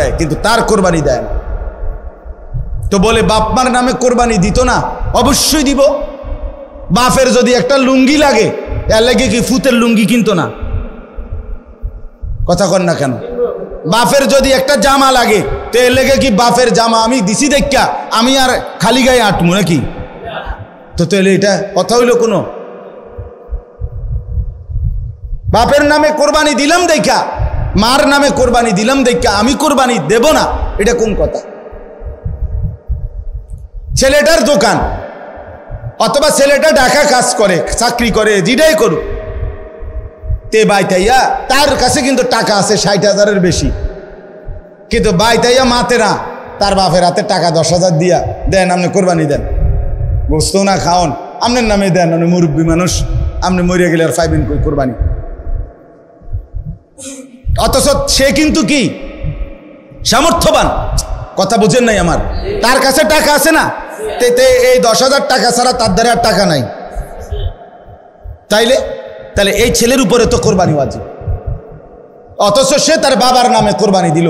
দেয়, কিন্তু তার কোরবানি দেয় না। তো বলে বাপমার নামে কোরবানি দিত না? অবশ্যই দিব। বাপের যদি একটা লুঙ্গি লাগে, এর লাগে কি ফুতের লুঙ্গি কিনতো না? কথা কন না কেন? বাপের যদি একটা জামা লাগে, তো এর লেগে কি বাপের জামা আমি দিছি দেখা আমি আর খালি গায়ে আটমু নাকি? তো তাহলে এটা কথা হইল কোনো? বাপের নামে কোরবানি দিলাম দেখা, মার নামে কোরবানি দিলাম দেখা আমি কোরবানি দেব না, এটা কোন কথা? ছেলেটার দোকান অথবা ছেলেটা ঢাকা কাজ করে, চাকরি করে, যেটাই করুক, তে বাইতাইয়া তার কাছে কিন্তু টাকা আছে 60,000-এর বেশি, কিন্তু বাইতাইয়া মাতে না, তার বাপের হাতে টাকা 10,000 দিয়া দেন, আপনি কোরবানি দেন, গোস্ত না খাওন, আপনার নামে দেন, আপনি মুরব্বী মানুষ, আপনি মরিয়া গেলে আর পাইবেন কই কোরবানি? অথচ সে কিন্তু কি সামর্থ্যবান, কথা বুঝেন নাই আমার? তার কাছে টাকা আছে না, এই 10,000 টাকা ছাড়া তার দ্বারা আর টাকা নাই। তাহলে এই ছেলের উপরে তো কোরবানি ওয়াজিব। অথচ সে তার বাবার নামে কোরবানি দিল,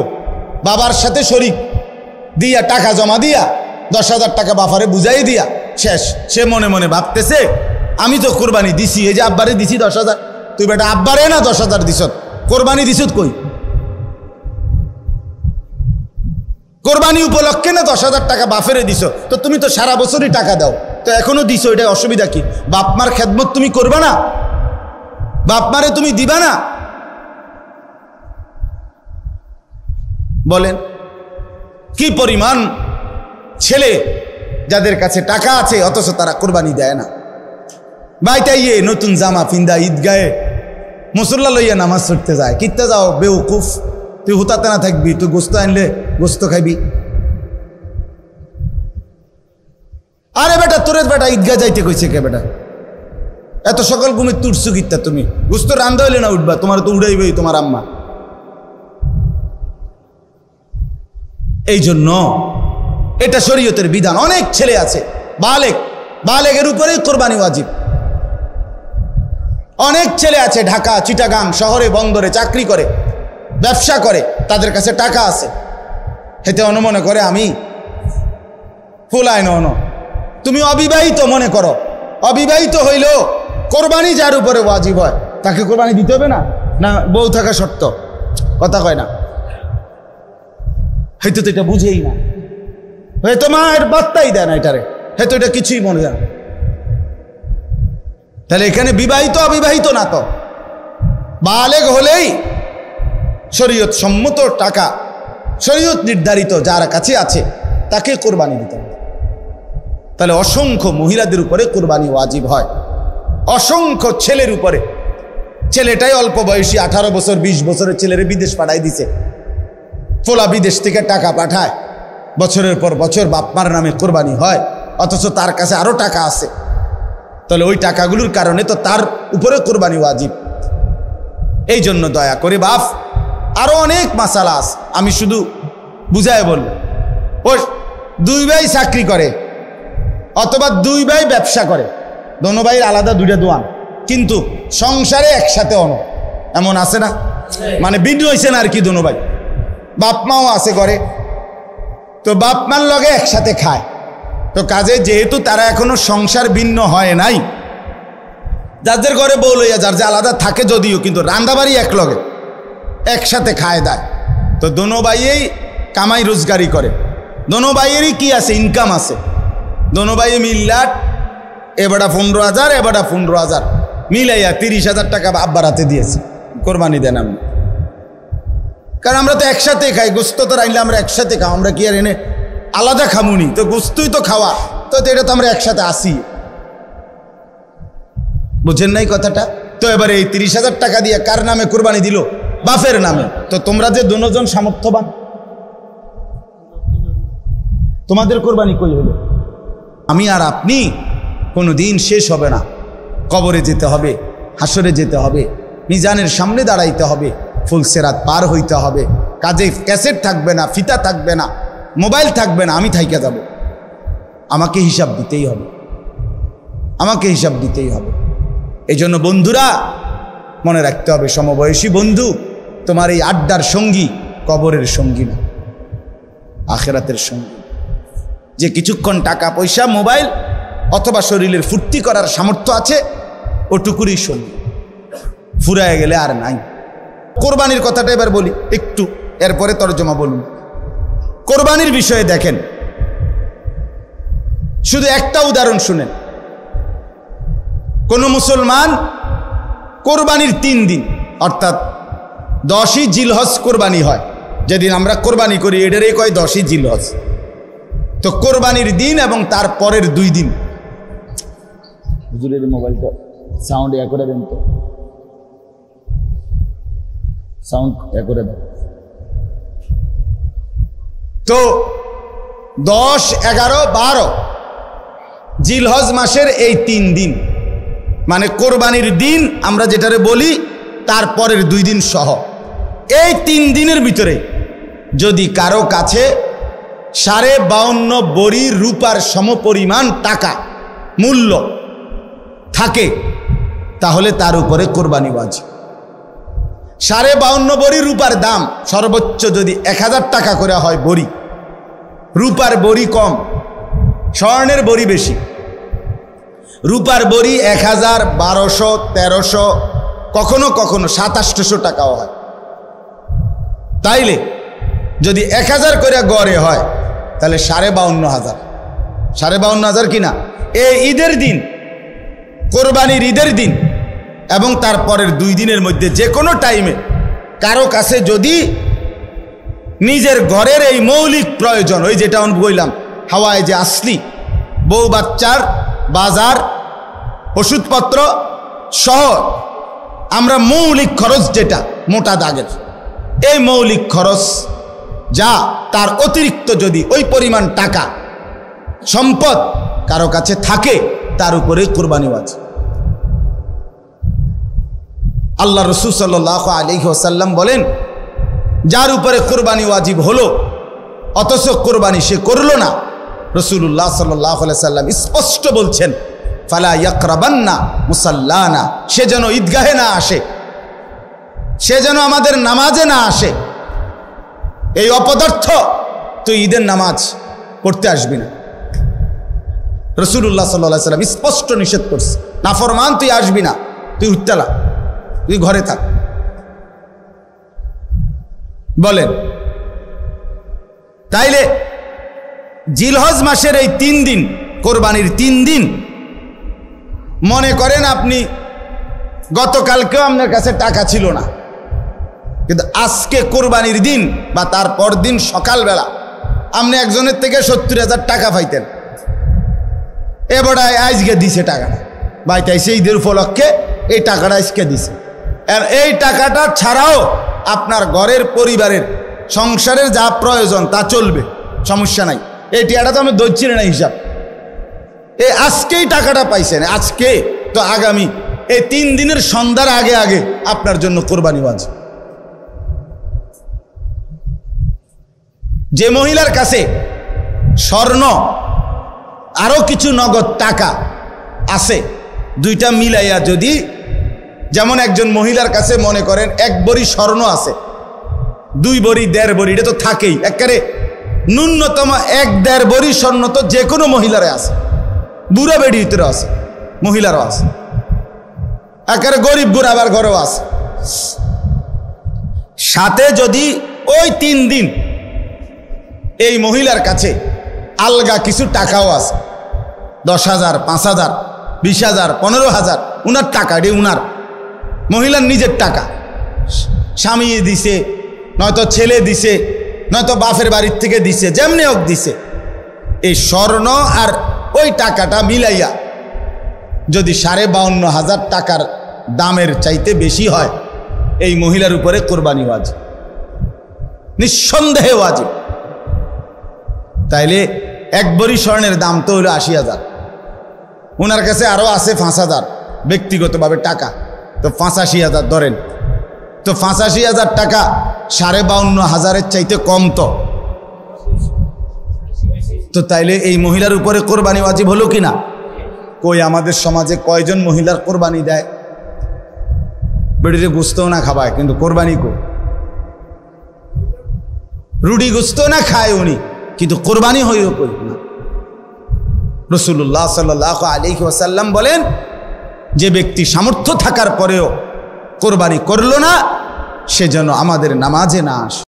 বাবার সাথে শরিক দিয়া টাকা জমা দিয়া 10,000 টাকা বাফারে বুঝাই দিয়া শেষ। সে মনে মনে ভাবতেছে আমি তো কোরবানি দিছি, এই যে আব্বারে দিছি 10,000, তুই বেটা আব্বারে না 10,000 দিস, কোরবানি দিস কই? কোরবানি উপলক্ষে না 10,000 টাকা বাফেরে দিছ, তো তুমি তো সারা বছরই টাকা দাও, তো এখনো দিছো, এটা অসুবিধা কি? বাপমার খেদমত তুমি করবা না? বাপমারে তুমি দিবা না? বলেন কি পরিমাণ ছেলে যাদের কাছে টাকা আছে অথচ তারা কোরবানি দেয় না। বাইটাইয়ে নতুন জামা পিন্দা ঈদগাহে মুসল্লা লইয়া নামাজ পড়তে যায়, কিনতে যাও বেউকুফ, তুই হুতাতে না থাকবি, তুই গোস্ত আনলে গোস্ত খাইবি। আরে বেটা তোরে বেটা ঈদগাহ যাইতে কইছে কে বেটা? এত সকাল ঘুমে তুরছু কিত্তা তুমি? গোস্ত রান্ধা হইলে না উঠবা, তোমার তো উড়াইবেই তোমার আম্মা। এই জন্য এটা শরীয়তের বিধান। অনেক ছেলে আছে বালেগের উপরেই কোরবানি ওয়াজিব। অনেক ছেলে আছে ঢাকা, চিটাগাং শহরে, বন্দরে চাকরি করে, ব্যবসা করে, তাদের কাছে টাকা আছে, হেতে অনুমনে করে আমি ফুলাই ন। তুমি অবিবাহিত মনে করো, অবিবাহিত হইলেও কোরবানি যার উপরে ওয়াজিব হয় তাকে কোরবানি দিতে হবে না? না বউ থাকা শর্ত? কথা কয় না, হয়তো তো এটা বুঝেই না, হয়তো মায়ের বার্তাই দেয় না এটারে, হয়তো এটা কিছুই মনে যায় না। তাহলে এখানে বিবাহিত অবিবাহিত না, তো বালেগ হলেই শরীয়ত সম্মত টাকা, শরীয়ত নির্ধারিত যার কাছে আছে তাকে কোরবানি দিতে হবে। তাহলে অসংখ্য মহিলাদের উপরে কোরবানি ওয়াজিব হয়, অসংখ্য ছেলের উপরে। ছেলেটাই অল্প বয়সী 18 বছর 20 বছরের ছেলেরে বিদেশ পাঠাই দিছে, ফোলা বিদেশ থেকে টাকা পাঠায়, বছরের পর বছর বাপমার নামে কোরবানি হয়, অথচ তার কাছে আরো টাকা আছে। তাহলে ওই টাকাগুলোর কারণে তো তার উপরে কোরবানি ওয়াজিব। এই জন্য দয়া করে বাপ, আরো অনেক মাসালা আছে, আমি শুধু বুঝায় বলবো। ও 2 ভাই চাকরি করে অথবা 2 ভাই ব্যবসা করে, দোনো ভাইয়ের আলাদা 2টা দোয়ান, কিন্তু সংসারে একসাথে এমন আছে না? মানে ভিন্ন হয়েছে না আর কি, দোনো ভাই, বাপ মাও আছে করে, তো বাপ মার লগে একসাথে খায়। তো কাজে যেহেতু তারা এখনো সংসার ভিন্ন হয় নাই, যাদের ঘরে বউ লইয়া যার যে আলাদা থাকে যদিও, কিন্তু রান্দাবাড়ি এক লগে একসাথে খায় দেয়, তো দোনো ভাইয়েই কামাই রোজগারি করে, দোনো ভাইয়েরই কি আছে, ইনকাম আছে, দোনো ভাই মিল্লাট, এবারটা 15,000 এবারটা 15,000 মিলাইয়া 30,000 টাকা আব্বার হাতে দিয়েছে, কোরবানি দেন আপনি। কারণ আমরা তো একসাথে খাই, গোস্ত তো রাইলে আমরা একসাথে খাও, আমরা কি আর এনে আলাদা খামুনি? তো গোস্তই তো খাওয়া, তো এটা তো আমরা একসাথে আসি, বুঝেন নাই কথাটা? তো এবারে এই 30,000 টাকা দিয়ে কার নামে কোরবানি দিল? বাপের নামে। তো তোমরা যে দুজন সামর্থ্যবান, তোমাদের কোরবানি কই হলো? আমি আর আপনি কোনো দিন শেষ হবে না, কবরে যেতে হবে, হাসরে যেতে হবে, মিজানের সামনে দাঁড়াইতে হবে, ফুলসেরাত পার হইতে হবে, কাজে ক্যাসেট থাকবে না, ফিতা থাকবে না, মোবাইল থাকবে না, আমি থাইকা যাব। আমাকে হিসাব দিতেই হবে, আমাকে হিসাব দিতেই হবে। এই জন্য বন্ধুরা মনে রাখতে হবে, সমবয়সী বন্ধু তোমার এই আড্ডার সঙ্গী কবরের সঙ্গী না। আখিরাতের সঙ্গী। যে কিছুক্ষণ টাকা পয়সা মোবাইল অথবা শরীরের ফুর্তি করার সামর্থ্য আছে ওটুকুরই সঙ্গী, ফুরায় গেলে আর নাই। কোরবানির কথাটা এবার বলি একটু, এরপরে তরজমা বলুন। কোরবানির বিষয়ে দেখেন, শুধু একটা উদাহরণ শুনেন। কোন মুসলমান কোরবানির 3 দিন অর্থাৎ 10ই জিলহজ কোরবানি হয়, যেদিন আমরা কোরবানি করি এটারই কয় 10ই জিলহজ। তো কোরবানির দিন এবং তার পরের 2 দিন, হুজুরের মোবাইলটা সাউন্ড করে দেন তো, সাউন্ড করে দেন। তো 10, 11, 12 জিলহজ মাসের এই 3 দিন মানে কোরবানির দিন আমরা যেটারে বলি তার পরের 2 দিন সহ, এই 3 দিনের ভিতরে যদি কারো কাছে 52.5 বড়ি রূপার সমপরিমাণ টাকা মূল্য থাকে তাহলে তার উপরে কোরবানি ওয়াজিব। 52.5 বড়ি রূপার দাম সর্বোচ্চ যদি 1000 টাকা করে হয় বড়ি, রূপার বড়ি কম, স্বর্ণের বড়ি বেশি। রূপার বড়ি 1000, 1200, 1300, কখনো কখনো 2700 টাকাও হয়। তাইলে যদি 1000 করে গড়ে হয় তাহলে 52,500, 52,500 কিনা এই ঈদের দিন, কোরবানির ঈদের দিন এবং তারপরের 2 দিনের মধ্যে যে কোনো টাইমে কারো কাছে যদি নিজের ঘরের এই মৌলিক প্রয়োজন, ওই যেটা আমি বললাম হাওয়ায় যে আসলি বউ বাচ্চার বাজার ওষুধপত্র সহ আমরা মৌলিক খরচ যেটা মোটা দাগের, এই মৌলিক খরচ যা তার অতিরিক্ত যদি ওই পরিমাণ টাকা সম্পদ কারো কাছে থাকে তার উপরে কোরবানি ওয়াজিব। আল্লাহ রাসূল সাল্লাল্লাহু আলাইহি ওয়াসাল্লাম বলেন, যার উপরে কোরবানি ওয়াজিব হলো অথচ কোরবানি সে করলো না, রাসূলুল্লাহ সাল্লাল্লাহু আলাইহি ওয়াসাল্লাম স্পষ্ট বলছেন, ফালা ইয়াকরাবান্না মুসাল্লানা, সে যেন ঈদগাহে না আসে, সে যেন আমাদের নামাজে না আসে। এই অপদার্থ তুই ঈদের নামাজ পড়তে আসবি না। রাসূলুল্লাহ সাল্লাল্লাহু আলাইহি ওয়াসাল্লাম স্পষ্ট নিষেধ করছে, নাফরমান তুই আসবি না, তুই উত্তালা, তুই ঘরে থাক। বলেন, তাইলে জিলহজ মাসের এই 3 দিন, কোরবানির 3 দিন, মনে করেন আপনি গতকালকেও আপনার কাছে টাকা ছিল না, কিন্তু আজকে কোরবানির দিন বা তারপর দিন সকালবেলা আপনি একজনের থেকে 70,000 টাকা পাইতেন, এবার আজকে দিছে টাকাটা, বাইতাইছে ঈদের উপলক্ষে এই টাকাটা আজকে দিছে। আর এই টাকাটা ছাড়াও আপনার ঘরের পরিবারের সংসারের যা প্রয়োজন তা চলবে, সমস্যা নাই। এই টাকাটা তো আমি ধরছি না হিসাব, এই আজকেই টাকাটা পাইছেন, আজকে তো আগামী এই 3 দিনের সন্ধ্যার আগে আগে আপনার জন্য কোরবানি ওয়াজিব। যে মহিলার কাছে স্বর্ণ আরো কিছু নগদ টাকা আছে, 2টা মিলাইয়া যদি, যেমন একজন মহিলার কাছে মনে করেন 1 বড়ি স্বর্ণ আছে, 2 বড়ি 1.5 বড়ি, এটা তো থাকেই, একেবারে ন্যূনতম 1-1.5 বড়ি স্বর্ণ তো যে কোনো মহিলারে আছে, বুড়া বেড়ির ভিতরে আছে, মহিলারও আছে, একেবারে গরিব বুড়া আবার ঘরেও আছে। সাথে যদি ওই 3 দিন এই মহিলার কাছে আলগা কিছু টাকাও আছে, 10,000, 5,000, 20,000, 15,000, উনার টাকা, এটি উনার মহিলার নিজের টাকা, স্বামী দিছে, নয়তো ছেলে দিছে, নয়তো বাপের বাড়ির থেকে দিছে, যেমনি হোক দিছে, এই স্বর্ণ আর ওই টাকাটা মিলাইয়া যদি 52,500 টাকার দামের চাইতে বেশি হয়, এই মহিলার উপরে কোরবানি ওয়াজিব, নিঃসন্দেহে ওয়াজিব। তাইলে 1 বড়ি স্বর্ণের দাম তো হলো 80,000, ওনার কাছে আরও আছে 5,000 ব্যক্তিগতভাবে টাকা, তো 85,000 ধরেন, তো 85,000 টাকা 52,500-এর চাইতে কম তো তাইলে এই মহিলার উপরে কোরবানি ওয়াজিব হলো কিনা? কই আমাদের সমাজে কয়জন মহিলার কোরবানি দেয়? বেড়িতে গুস্তও না খাবায়, কিন্তু কোরবানি কো রুটি গুস্ত না খায় উনি, কিন্তু কোরবানি হইও কই না। রাসূলুল্লাহ সাল্লাল্লাহু আলাইহি ওয়াসাল্লাম বলেন, যে ব্যক্তি সামর্থ্য থাকার পরেও কোরবানি করলো না, সে যেন আমাদের নামাজে না আসে।